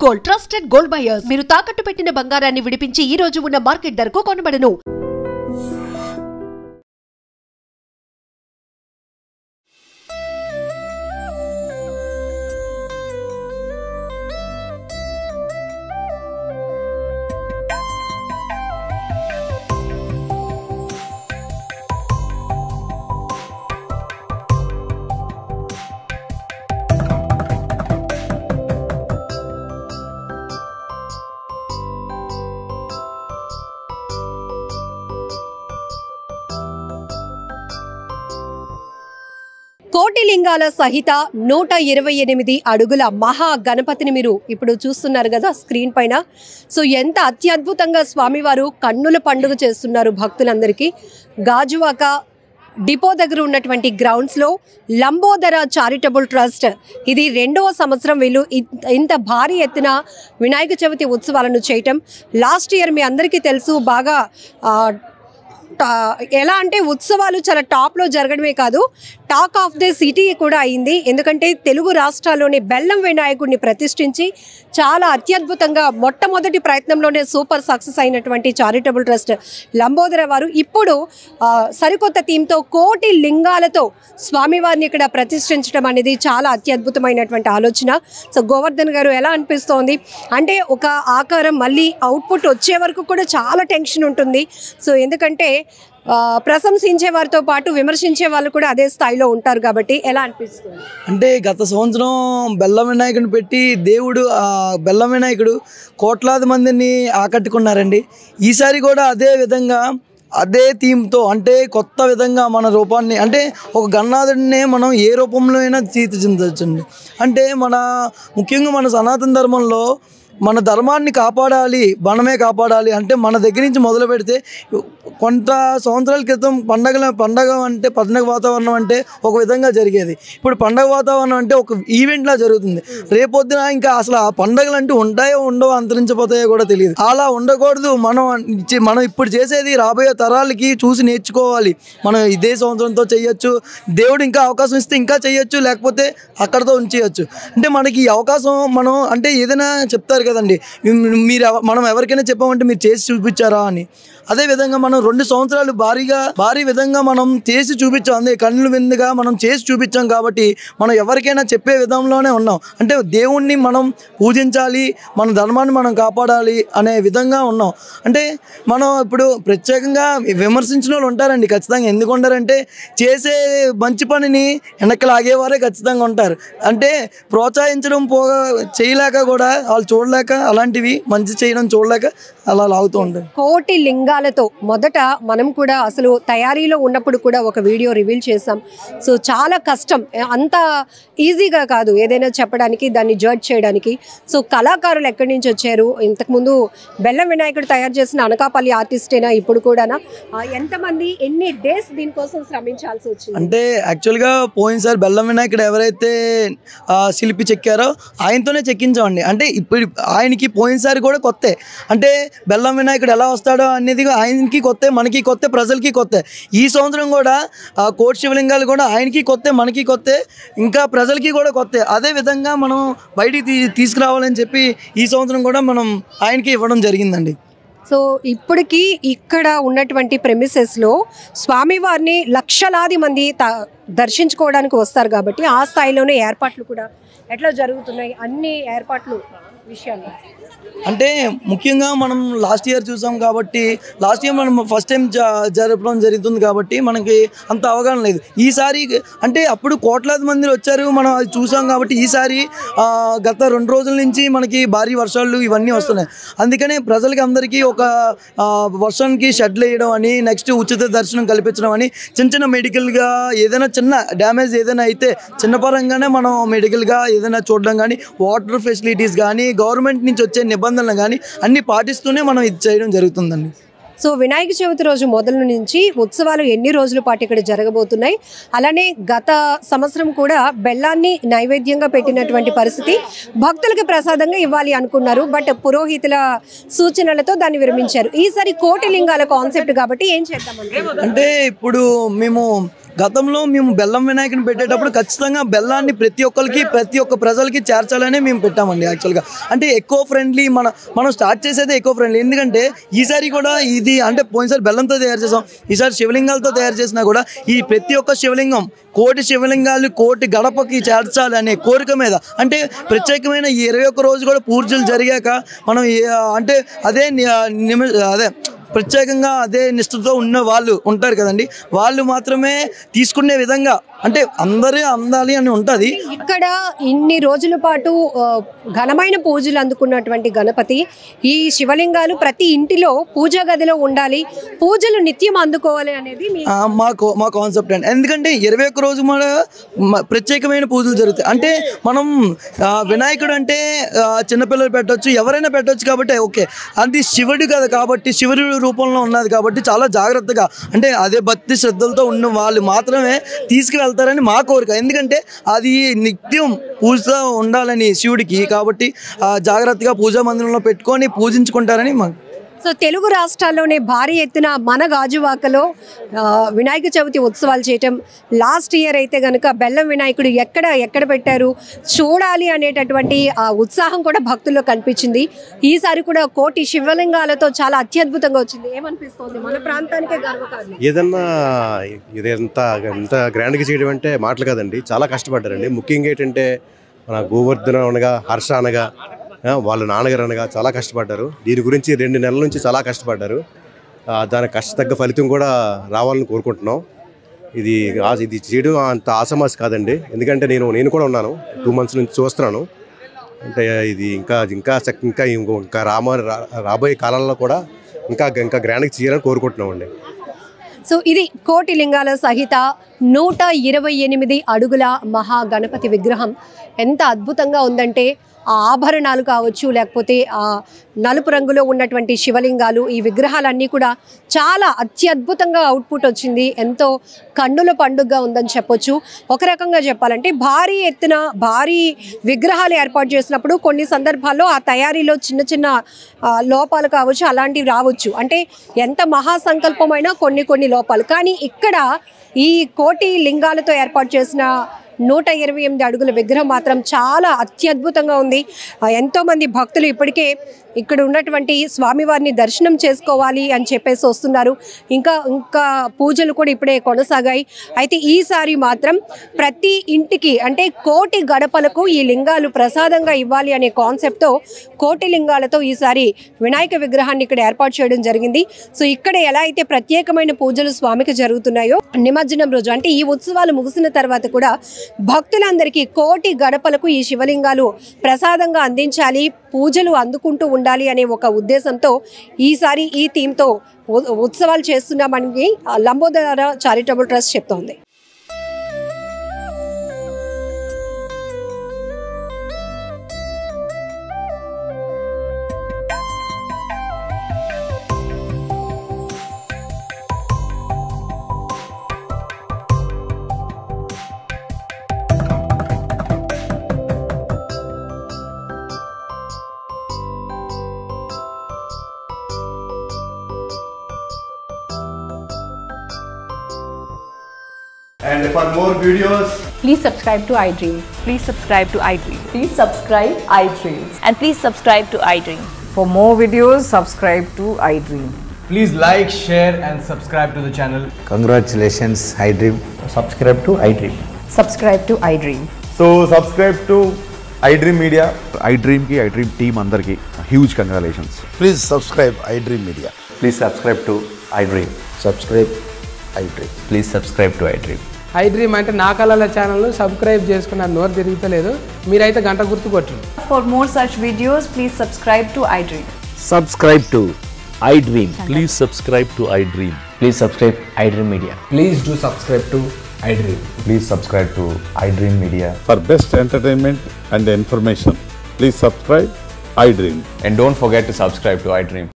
Gold trusted gold buyers మీరు తాకట్టు పెట్టిన బంగారాన్ని విడిపించి ఈ రోజు ఉన్న మార్కెట్ ధరకు కొనబడను. కోటి లింగాల సహిత 128 అడుగుల మహా గణపతిని మీరు ఇప్పుడు చూస్తున్నారు కదా స్క్రీన్ పైన. సో ఎంత అత్యద్భుతంగా స్వామివారు కన్నుల పండుగ చేస్తున్నారు భక్తులందరికీ. గాజువాక డిపో దగ్గర ఉన్నటువంటి గ్రౌండ్స్లో లంబోదర చారిటబుల్ ట్రస్ట్ ఇది 2వ సంవత్సరం వీళ్ళు ఇంత భారీ ఎత్తున వినాయక చవితి ఉత్సవాలను చేయటం. లాస్ట్ ఇయర్ మీ అందరికీ తెలుసు బాగా ఎలా అంటే ఉత్సవాలు చాలా టాప్లో జరగడమే కాదు టాక్ ఆఫ్ ది సిటీ కూడా అయింది. ఎందుకంటే తెలుగు రాష్ట్రాల్లోని బెల్లం వినాయకుడిని ప్రతిష్ఠించి చాలా అత్యద్భుతంగా మొట్టమొదటి ప్రయత్నంలోనే సూపర్ సక్సెస్ అయినటువంటి చారిటబుల్ ట్రస్ట్ లంబోదర వారు ఇప్పుడు సరికొత్త థీమ్తో కోటి లింగాలతో స్వామివారిని ఇక్కడ ప్రతిష్ఠించడం అనేది చాలా అత్యద్భుతమైనటువంటి ఆలోచన. సో గోవర్ధన్ గారు ఎలా అనిపిస్తోంది అంటే ఒక ఆకారం మళ్ళీ అవుట్పుట్ వచ్చే వరకు కూడా చాలా టెన్షన్ ఉంటుంది. సో ఎందుకంటే ప్రశంసించే వారితో పాటు విమర్శించే వాళ్ళు కూడా అదే స్థాయిలో ఉంటారు కాబట్టి ఎలా అనిపిస్తుంది అంటే గత సంవత్సరం బెల్లం వినాయకుడిని పెట్టి దేవుడు బెల్లం వినాయకుడు కోట్లాది మందిని ఆకట్టుకున్నారండి. ఈసారి కూడా అదే విధంగా అదే థీమ్తో అంటే కొత్త విధంగా మన రూపాన్ని అంటే ఒక గణనాథుడినే మనం ఏ రూపంలో అయినా తీర్చిదిద్దొచ్చండి. అంటే ముఖ్యంగా మన సనాతన ధర్మంలో మన ధర్మాన్ని కాపాడాలి మనమే కాపాడాలి అంటే మన దగ్గర నుంచి మొదలు పెడితే కొంత సంవత్సరాల క్రితం పండగ అంటే పండగ వాతావరణం అంటే ఒక విధంగా జరిగేది. ఇప్పుడు పండగ వాతావరణం అంటే ఒక ఈవెంట్లా జరుగుతుంది. రేపొద్దున ఇంకా అసలు ఆ పండగలు అంటూ ఉంటాయో ఉండవో అంతరించిపోతాయో కూడా తెలియదు. అలా ఉండకూడదు. మనం ఇప్పుడు చేసేది రాబోయే తరాలకి చూసి నేర్చుకోవాలి. మనం ఇదే సంవత్సరంతో చేయొచ్చు, దేవుడు ఇంకా అవకాశం ఇస్తే ఇంకా చేయొచ్చు, లేకపోతే అక్కడితో ఉంచేయచ్చు. అంటే మనకి ఈ అవకాశం మనం అంటే ఏదైనా చెప్తారు కదండి, మనం ఎవరికైనా చెప్పామంటే మీరు చేసి చూపించారా అని. అదేవిధంగా మనం 2 సంవత్సరాలు భారీ విధంగా మనం చేసి చూపించాం. అదే కన్నుల విందుగా మనం చేసి చూపించాం కాబట్టి మనం ఎవరికైనా చెప్పే విధంలోనే ఉన్నాం. అంటే దేవుణ్ణి మనం పూజించాలి, మన ధర్మాన్ని మనం కాపాడాలి అనే విధంగా ఉన్నాం. అంటే మనం ఇప్పుడు ప్రత్యేకంగా విమర్శించిన వాళ్ళు ఉంటారండి ఖచ్చితంగా. ఎందుకు ఉంటారంటే చేసే మంచి పనిని వెనక్కి లాగేవారే ఖచ్చితంగా ఉంటారు. అంటే ప్రోత్సహించడం చేయలేక కూడా వాళ్ళు చూడలేక అలాంటివి మంచి చేయడం చూడలేక అలా లాగుతూ ఉంటారు. కోటి లింగాలతో మొదట మనం కూడా అసలు తయారీలో ఉన్నప్పుడు కూడా ఒక వీడియో రివీల్ చేసాం. సో చాలా కష్టం, అంత ఈజీగా కాదు ఏదైనా చెప్పడానికి, దాన్ని జడ్జ్ చేయడానికి. సో కళాకారులు ఎక్కడి నుంచి వచ్చారు? ఇంతకుముందు బెల్లం వినాయకుడు తయారు చేసిన అనకాపల్లి ఆర్టిస్టేనా ఇప్పుడు కూడానా? ఎంతమంది ఎన్ని డేస్ దీనికోసం శ్రమించాల్సి వచ్చింది? అంటే యాక్చువల్గా పోయినసారి బెల్లం వినాయకుడు ఎవరైతే శిల్పి చెక్కారో ఆయనతోనే చెక్కించామండి. అంటే ఇప్పుడు ఆయనకి పోయినసారి కూడా కొత్తే. అంటే బెల్లం వినాయకుడు ఎలా వస్తాడో అనేది ఆయనకి కొత్త, మనకి కొత్త, ప్రజలకి కొత్త. ఈ సంవత్సరం కూడా కోటి శివలింగాలు కూడా ఆయనకి కొత్త, మనకి కొత్త, ఇంకా ప్రజలకి కూడా కొత్త. అదేవిధంగా మనం బయటికి తీసుకురావాలని చెప్పి ఈ సంవత్సరం కూడా మనం ఆయనకి ఇవ్వడం జరిగిందండి. సో ఇప్పటికీ ఇక్కడ ఉన్నటువంటి ప్రెమిసెస్లో స్వామివారిని లక్షలాది మంది దర్శించుకోవడానికి వస్తారు కాబట్టి ఆ స్థాయిలోనే ఏర్పాట్లు కూడా ఎట్లా జరుగుతున్నాయి అన్ని ఏర్పాట్లు విషయాలు? అంటే ముఖ్యంగా మనం లాస్ట్ ఇయర్ చూసాం కాబట్టి లాస్ట్ ఇయర్ మనం ఫస్ట్ టైం జరపడం జరుగుతుంది కాబట్టి మనకి అంత అవగాహన లేదు. ఈసారి అంటే అప్పుడు కోట్లాది మంది వచ్చారు, మనం అది చూసాం కాబట్టి ఈసారి గత 2 రోజుల నుంచి మనకి భారీ వర్షాలు ఇవన్నీ వస్తున్నాయి. అందుకనే ప్రజలకి అందరికీ ఒక వర్షానికి షెడ్లు వేయడం అని, నెక్స్ట్ ఉచిత దర్శనం కల్పించడం అని, చిన్న మెడికల్గా ఏదైనా చిన్న డ్యామేజ్ ఏదైనా అయితే చిన్న పరంగానే మనం మెడికల్గా ఏదైనా చూడడం కానీ, వాటర్ ఫెసిలిటీస్ కానీ, గవర్నమెంట్ నుంచి వచ్చే నిబంధనలు కానీ అన్నీ పాటిస్తూనే మనం ఇది చేయడం జరుగుతుందండి. సో వినాయక చవితి రోజు మొదలు నుంచి ఉత్సవాలు ఎన్ని రోజుల పాటు ఇక్కడ జరగబోతున్నాయి? అలానే గత సంవత్సరం కూడా బెల్లాన్ని నైవేద్యంగా పెట్టినటువంటి పరిస్థితి, భక్తులకు ప్రసాదంగా ఇవ్వాలి అనుకున్నారు, బట్ పురోహితుల సూచనలతో దాన్ని విరమించారు. ఈసారి కోటి లింగాల కాన్సెప్ట్ కాబట్టి ఏం చేద్దాం అంటే ఇప్పుడు మేము గతంలో మేము బెల్లం వినాయకుని పెట్టేటప్పుడు ఖచ్చితంగా బెల్లాన్ని ప్రతి ఒక్క ప్రజలకి చేర్చాలనే మేము పెట్టామండి. యాక్చువల్గా అంటే ఎకో ఫ్రెండ్లీ మనం స్టార్ట్ చేసేది ఎకో ఫ్రెండ్లీ. ఎందుకంటే ఈసారి కూడా ఇది అంటే పోయినసారి బెల్లంతో తయారు చేసాం, ఈసారి శివలింగాలతో తయారు చేసినా కూడా ఈ ప్రతి ఒక్క శివలింగం కోటి శివలింగాలు కోటి గడపకి చేర్చాలి అనే కోరిక మీద అంటే ప్రత్యేకమైన 21 రోజు కూడా పూజలు జరిగాక మనం అంటే అదే ప్రత్యేకంగా అదే నిష్ఠతో ఉన్న వాళ్ళు ఉంటారు కదండి, వాళ్ళు మాత్రమే తీసుకునే విధంగా అంటే అందరూ అందాలి అని ఉంటుంది. ఇక్కడ ఇన్ని రోజుల పాటు ఘనమైన పూజలు అందుకున్నటువంటి గణపతి ఈ శివలింగాలు ప్రతి ఇంటిలో పూజా గదిలో ఉండాలి, పూజలు నిత్యం అందుకోవాలి అనేది మా కాన్సెప్ట్ అండి. ఎందుకంటే 21 రోజు మన ప్రత్యేకమైన పూజలు జరుగుతాయి. అంటే మనం వినాయకుడు అంటే చిన్నపిల్లలు పెట్టవచ్చు, ఎవరైనా పెట్టవచ్చు కాబట్టి ఓకే, అది శివుడు కదా కాబట్టి శివుడి రూపంలో ఉన్నది కాబట్టి చాలా జాగ్రత్తగా అంటే అదే భక్తి శ్రద్ధలతో ఉన్న వాళ్ళు మాత్రమే తీసుకువెళ్తారని మా కోరిక. ఎందుకంటే అది నిత్యం పూజ ఉండాలని శివుడికి కాబట్టి జాగ్రత్తగా పూజా మందిరంలో పెట్టుకొని పూజించుకుంటారని మాకు. సో తెలుగు రాష్ట్రాల్లోనే భారీ ఎత్తున మన గాజువాకలో వినాయక చవితి ఉత్సవాలు చేయటం, లాస్ట్ ఇయర్ అయితే కనుక బెల్లం వినాయకుడు ఎక్కడ పెట్టారు చూడాలి అనేటటువంటి ఉత్సాహం కూడా భక్తుల్లో కనిపించింది. ఈసారి కూడా కోటి శివలింగాలతో చాలా అత్యద్భుతంగా వచ్చింది. ఏమనిపిస్తుంది? మన ప్రాంతానికే గర్వకారణం. ఏదన్నా ఇంత గ్రాండ్గా చేయడం అంటే మాటలు కాదండి, చాలా కష్టపడ్డారండి. ముఖ్యంగా ఏంటంటే మన గోవర్ధన అనగా హర్ష అనగా వాళ్ళ నాన్నగారు అనగా చాలా కష్టపడ్డారు. దీని గురించి 2 నెలల నుంచి చాలా కష్టపడ్డారు. దానికి కష్టతగ్గ ఫలితం కూడా రావాలని కోరుకుంటున్నాం. ఇది చేయడం అంత ఆసమాసి కాదండి, ఎందుకంటే నేను కూడా ఉన్నాను, 2 months నుంచి చూస్తున్నాను. అంటే ఇది ఇంకా రాబోయే కాలంలో కూడా ఇంకా గ్రాండ్గా చేయాలని కోరుకుంటున్నామండి. సో ఇది కోటి లింగాల సహిత 128 అడుగుల మహా గణపతి విగ్రహం ఎంత అద్భుతంగా ఉందంటే ఆ ఆభరణాలు కావచ్చు, లేకపోతే ఆ నలుపు రంగులో ఉన్నటువంటి శివలింగాలు, ఈ విగ్రహాలన్నీ కూడా చాలా అత్యద్భుతంగా అవుట్పుట్ వచ్చింది. ఎంతో కన్నుల పండుగగా ఉందని చెప్పొచ్చు. ఒక రకంగా చెప్పాలంటే భారీ ఎత్తున భారీ విగ్రహాలు ఏర్పాటు చేసినప్పుడు కొన్ని సందర్భాల్లో ఆ తయారీలో చిన్న లోపాలు కావచ్చు, అలాంటివి రావచ్చు. అంటే ఎంత మహాసంకల్పమైనా కొన్ని లోపాలు. కానీ ఇక్కడ ఈ కోటి లింగాలతో ఏర్పాటు చేసిన 128 అడుగుల విగ్రహం మాత్రం చాలా అత్యద్భుతంగా ఉంది. ఎంతోమంది భక్తులు ఇప్పటికే ఇక్కడ ఉన్నటువంటి స్వామివారిని దర్శనం చేసుకోవాలి అని చెప్పేసి వస్తున్నారు. ఇంకా పూజలు కూడా ఇప్పుడే కొనసాగాయి. అయితే ఈసారి మాత్రం ప్రతి ఇంటికి అంటే కోటి గడపలకు ఈ లింగాలు ప్రసాదంగా ఇవ్వాలి అనే కాన్సెప్ట్తో కోటి లింగాలతో ఈసారి వినాయక విగ్రహాన్ని ఇక్కడ ఏర్పాటు చేయడం జరిగింది. సో ఇక్కడ ఎలా అయితే ప్రత్యేకమైన పూజలు స్వామికి జరుగుతున్నాయో నిమజ్జనం రోజు అంటే ఈ ఉత్సవాలు ముగిసిన తర్వాత కూడా భక్తులందరికీ కోటి గడపలకు ఈ శివలింగాలు ప్రసాదంగా అందించాలి, పూజలు అందుకుంటూ ఉండాలి అనే ఒక ఉద్దేశంతో ఈసారి ఈ థీమ్తో ఉత్సవాలు చేస్తున్నామని లంబోదర చారిటబుల్ ట్రస్ట్ చెప్తోంది. And for more videos, please subscribe to iDream. Please subscribe to iDream. Please subscribe iDream. And please subscribe to iDream. For more videos, subscribe to iDream. please like, share and subscribe to the channel. Congratulations, iDream. Subscribe to iDream. Subscribe to iDream. So subscribe to iDream Media. iDream ki iDream team andarki huge congratulations. Please subscribe iDream Media. Please subscribe to iDream. Subscribe iDream. Please subscribe to iDream. iDream అంటే నా కళల channel subscribe చేసుకున్న నోరు తిరుగుతలేదు, మీరైతే గంట గుర్తు కొట్టండి. For more such videos, please subscribe to iDream. Subscribe to iDream. Please subscribe to iDream. Please subscribe iDream Media. Please do subscribe to iDream. Please subscribe to iDream Media. For best entertainment and information, please subscribe iDream. And don't forget to subscribe to iDream.